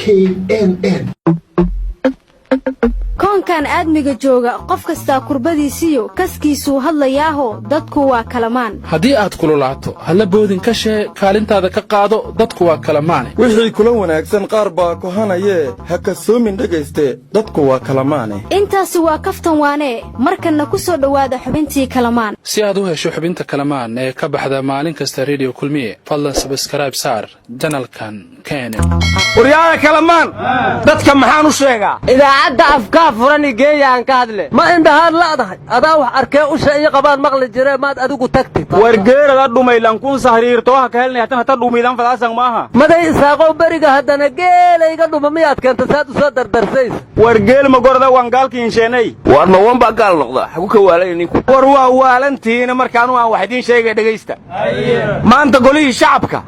KNN. koonkan aadmiga jooga qof kasta kurbadiisiyo kaskiisuu hadlayaaho dadku waa kalamaan haddii aad kululaato halla boodin ka shee kaalintaada ka qaado dadku waa kalamaane wixii kula wanaagsan qaar baa kohanayee ha kasoomin dhegayste dadku waa kalamaane intaasi waa kaftan waanee markanna ku soo dhowaada xubintii kalamaan si aad u hesho xubinta kalamaan ee ka baxda maalin kasta radio kulmiye fadlan subscribe saar janalkan KNN waryaada kalamaan dadka maxaan u sheegaa idaacadda afkaa furan geeyaan ka hadle ma indhahaan laadahay adaa wax arkee u sheey qabaan maqli jireen maad adigu tagtid wargeerada dhumaylan kun sahriirto ha ka helnaytan hata dhumidan fadaasan maaha maday isaaqow bariga haddana geelayga dhuma miyaad keenta saad u soo dardarsays wargeel ma gorda waan gaalkiin sheenay war ma wan baa gaal noqda xagu ka waalay ninku war waa waalantiina markaanu aan wax idiin sheegay dhagaysta maanta golihii shacabka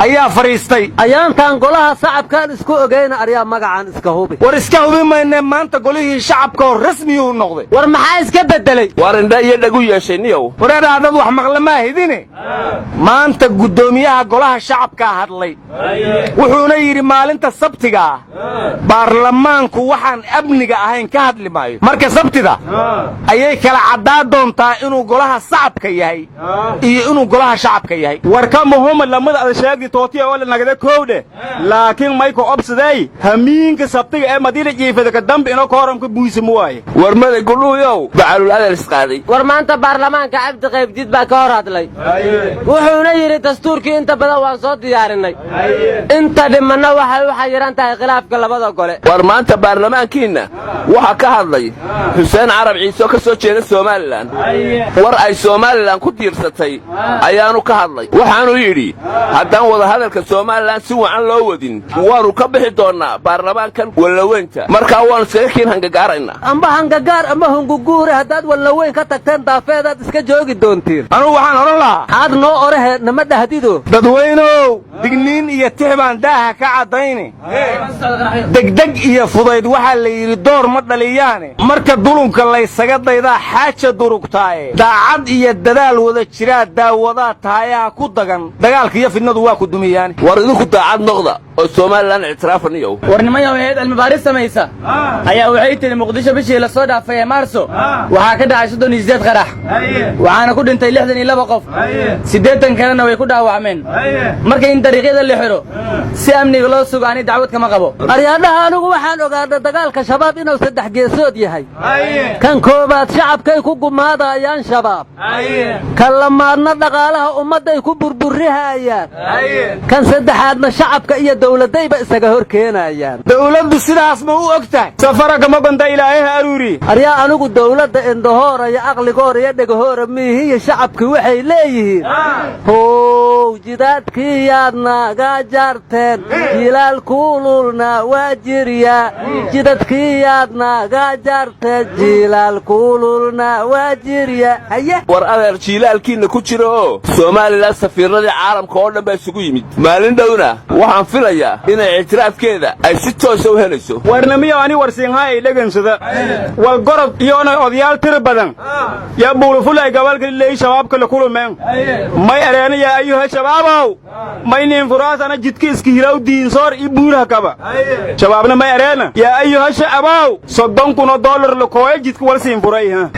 ayaa fariistay ayaantan golaha shacabkaan isku ogeyna aryaa magacan iska hubi war iska hubi mayne maanta golihii shacabka oo rasmiyuu noqday war maxaa iska bedelay war indha iyo dhagu yeeshay niyow wareeraha dad wax maqla ma ahidine maanta guddoomiyaha golaha shacabka hadlay wuxuuna yidhi maalinta sabtiga baarlamaanku waxaan amniga ahayn ka hadli maayo marka sabtida ayay kala caddaa doontaa inuu golaha shacabka yahay iyo inuu golaha shacabka yahay warka muhammad lamada ad sheegdi tootiya oo nagada koowdhe laakiin mayko obsaday hamiinka sabtiga ee madiina jiifada ka dambe inoo kooramka buusimo waaye war maday guluuyow bacalul adal isqaaday war maanta baarlamaanka cabdi qaybdiid baa ka hor hadlay wuxuuna yidhi dastuurkii inta badan waan soo diyaarinay inta dhimanna waxay u xayiran tahay khilaafka labada gole war maanta baarlamaankiinna waxaa ka hadlay xuseen carab ciise oo ka soo jeeda somalilan war ay somalilan ku diirsatay ayaanu ka hadlay waxaanu yidhi haddaan wadahadalka somalilan si wacan loo wadin waanu ka bixi doonnaa baarlamaankan wallaweynta markaa waanu iskaga kiin hangagaaraynaa amba hangagaar ama hunguguure haddaad wallaweyn ka tagteen daafeedaad iska joogi doontiin anugu waxaan odhan lahaa aad noo orahe nama dhahdido dadweynow digniin iyo tix baan daaha ka caddayne degdeg iyo fudayd waxaa la yidhi door ma dhaliyaane marka dulunka laysaga daydaa xaaja durugtaaye daacad iyo dadaal wada jiraa daawadaa taayaha ku dagan dagaalka iyo fidnadu waa ku dumiyaane war idinku daacad noqda oo somalilan ictiraafaniyow warnimayow hay'ad cilmibaaris samaysa ayaa waxay tiri muqdisho bishii la soo dhaafay ee maarso waxaa ka dhacay 38 qarax waxaana ku dhintay 62 qof 80 kalena way ku dhaawacmeen marka in dariiqyada la xiro si amniga loo sugo ani dacwad kama qabo aryaadaha anigu waxaan ogaaday dagaalka shabaab inuu saddex geesood yahay kan koobaad shacabkay ku gumaadayaan shabaab kan lamaadna dhaqaalaha ummadday ku burburihayaan kan saddexaadna shacabka iyo dawladayba isaga hor keenayaan dawladdu sidaas ma u ogtahay safaraga ma gonda ilaahay aruuri aryaa anigu dawladda indhahoora iyo aqligoora iyo dhegahoora miihiyo shacabkii waxay leeyihiin how jidaadkiyaadna ga jarteen jilaal kuululna waa jirya jidadkiyaadna ga jarteen jilaal kuululna waa jirya haye war adeer jiilaalkiinna ku jira oo somalilan safiirradii caalamka oo dhan baa isugu yimid maalin dhowna waxaan filayaa inay ictiraafkeeda ay si toosa u helayso warnamiyo ani warsiinhaa ay dhegansada wal gorod iyoonay odayaal tiri badan yaa buulufulay gabalka leey shabaabka la kulumeen may areena yaa ayuha shabaabow may nin furaasana jidka iska hilaw diinsoor i buuraha kaba shabaabna may areena yaa ayuha shababow $30,000 la kooya jidka walsiin furay ha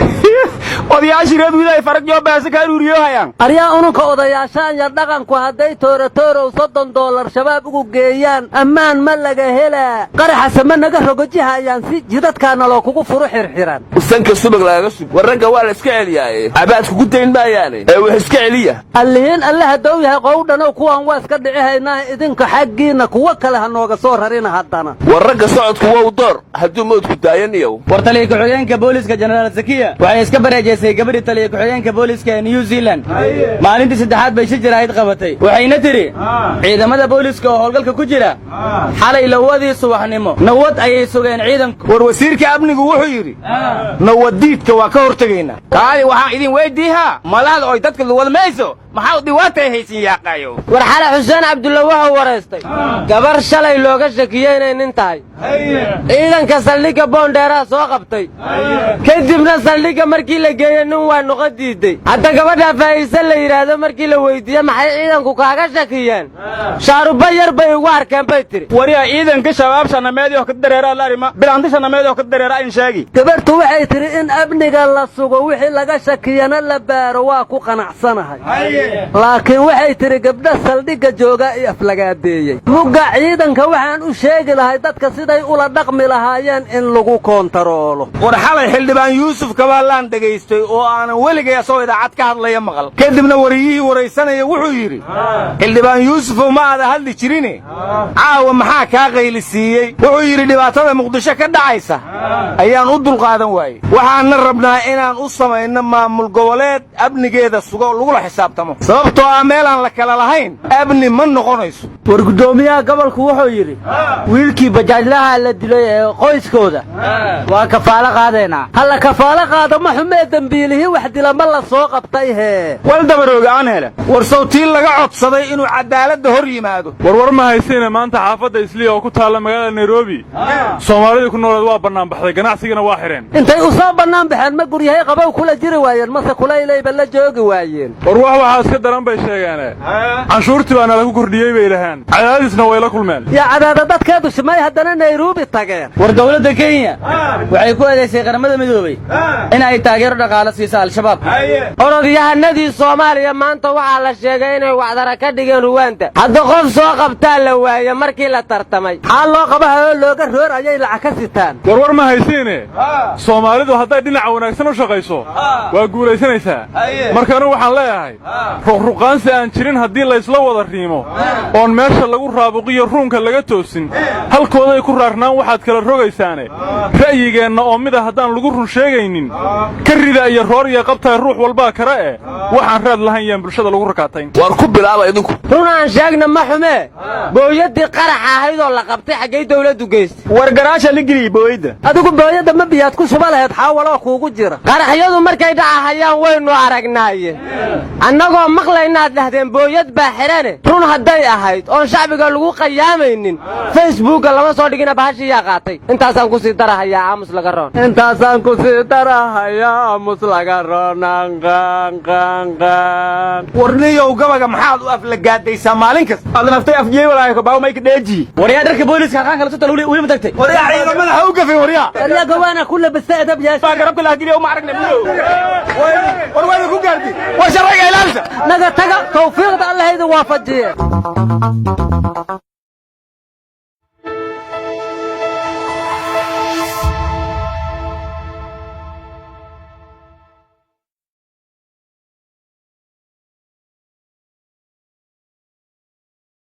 odayaashii reer wiilay farag yoo baasa ka aruuriyo hayaan aryaa ununka odayaashaan ya dhaqanku hadday tooratoorow $30 shabaab ugu geeyaan ammaan ma laga helaa qaraxa ma naga rogojihayaan si jidadkaana loo kugu furo xirxiran sanka subag lagaga sug warranka waa la iska celiyaaye abaadku ku dayn maayaane ee wax iska celiya allihiin allaha dow yahay qowdhanow kuwan waa iska dhicihaynaa idinka xaggiina kuwa kale ha nooga soo rarina haddana warranka socodku waa u door hadduu moodku daayaniyow war taliya ku-xigeenka booliska jenaraal zakiya waxay iska bareejaysay gabadhii taliya ku-xigeenka booliska ee new zealand maalintii saddexaad bay shir jaraa'id qabatay waxayna tidhi ciidamada booliska oo howlgalka ku jira xalay lawadii subaxnimo nawad ayay sugeen ciidanku war wasiirka amnigu wuxuu yidhi nawadiidka waa ka hortegaynaa kaali waxaan idin weydiihaa malahda oy dadka luwad mayso maxaa dhibaatay haysin yaaqaayo war xale xuseen cabdulla wuxuu waraystay gabar shalay looga shakiyey inay nin tahay ciidanka saldhigga boondheeraha soo qabtay kadibna saldhigga markii la geeyey nin waa noqo diiday hadda gabadhaa faa'iise la yidhaahdo markii la weydiiye maxay ciidanku kaaga shakiyeen shaaruba yar bay ugu arkeen bay tiri wariya ciidanka shabaab shanameed oo ka dareera la arima bilaanti shanameed oo ka dareera in sheegi gabartu waxay tiri in amniga la sugo wixii laga shakiyana la baaro waa ku qanacsanahay laakiin waxay tiri gabdha saldhigga jooga iyo aflagaadeeyey mugga ciidanka waxaan u sheegi lahay dadka siday ula dhaqmi lahaayeen in lagu koontaroolo war xalay xildhibaan yuusuf kabaalaan dhegaystay oo aanan weligay asoo idaacad ka hadlaya maqal kadibna wariyihii waraysanaya wuxuu yidhi xildhibaan yuusufow ma aada hadli jirine caawa maxaa kaa qaylisiiyey wuxuu yidhi dhibaatada muqdisho ka dhacaysa ayaan u dulqaadan waayey waxaanna rabnaa inaan u samayno maamul goboleed amnigeeda sugo lagula xisaabtamo sababtoo ah meelaan la kala lahayn amni ma noqonayso war guddoomiyaha gobolku wuxuu yidhi wiilkii bajaajlaha la dilay ee qoyskooda waa kafaalo qaadaynaa halla kafaalo qaado ma xumee dembiilihii wax dila ma la soo qabtay hee wal dabarooga aan hele war sawtiin laga codsaday inuu cadaaladda hor yimaado warwar ma haysayne maanta xaafadda isliya oo ku taalla magaalada nairobi soomaalidii ku nooleed waa bannaan baxday ganacsigana waa xidheen intay u soo bannaan baxeen ma guryahay qabow kula jiri waayeen mase kulaylayba la joogi waayeen war wax waxaa iska daran bay sheegeene canshuurtii baana lagu kordhiyey bay lahaan cadaadisna way la kulmeen yaa cadaada dadkeedu shimay haddana nairobi tageen war dawladda kenya waxay ku eedaysay qaramada midoobay in ay taageero dhaqaale siiso al-shabaab orodyahanadii soomaaliya maanta waxaa la sheegay inay wacdara ka dhigeen ruwaanta hadda qof soo qabtaa la waaye markii la tartamay xaal loo qabahayoo looga roor ayay lacag ka sitaan warwar ma haysiine soomaalidu hadday dhinaca wanaagsan u shaqayso waa guulaysanaysaa marka anigu waxaan leeyahay ruqruqaansi aan jirin haddii laysla wada riimo oon meesha lagu raabuqiyo ruunka laga toosin halkooday ku raarnaan waxaad kala rogaysaane ra'yigeenna oo mida haddaan lagu run sheegaynin ka rida iyo roor iyo qabtaay ruux walbaa kara eh waxaan raad lahayn yaan bulshada lagu rakaatayn war ku bilaaba idinku run aan sheegna ma xumee booyadii qarax ahayd oo la qabtay xaggay dawladdu geystay war garaasha la geliyey booyadda adigu booyadda ma biyaad ku shuba lahayd xaawaloo kuugu jira qaraxyadu markay dhacahayaan waynu aragnaaye annagoo maqlaynaad dhahdeen booyad baa xidhane run hadday ahayd oon shacbiga lagu qayaamaynin facebookga lama soo dhigina bahashiyaa qaatay intaasaan ku sii darahayaa aamus laga roon intaasaan ku sii darahayaa aamus laga roonanqanqanqan warniyow gabaga maxaad u aflagaadaysaa maalin kasta aad naftay afjiyey walaayo kabaaw mayka dheeji waryaa dharka booliska halkaan kala soo wili ma tagtay waryaa ciidamada ha u gafay waryaa waryaa gawaana ku labasta edab yeesha baa garabka laagiliya uma aragnay war wayna ku gaardi waa sharciga ilaalisa naga taga tawfiiqda allahayda waafajiye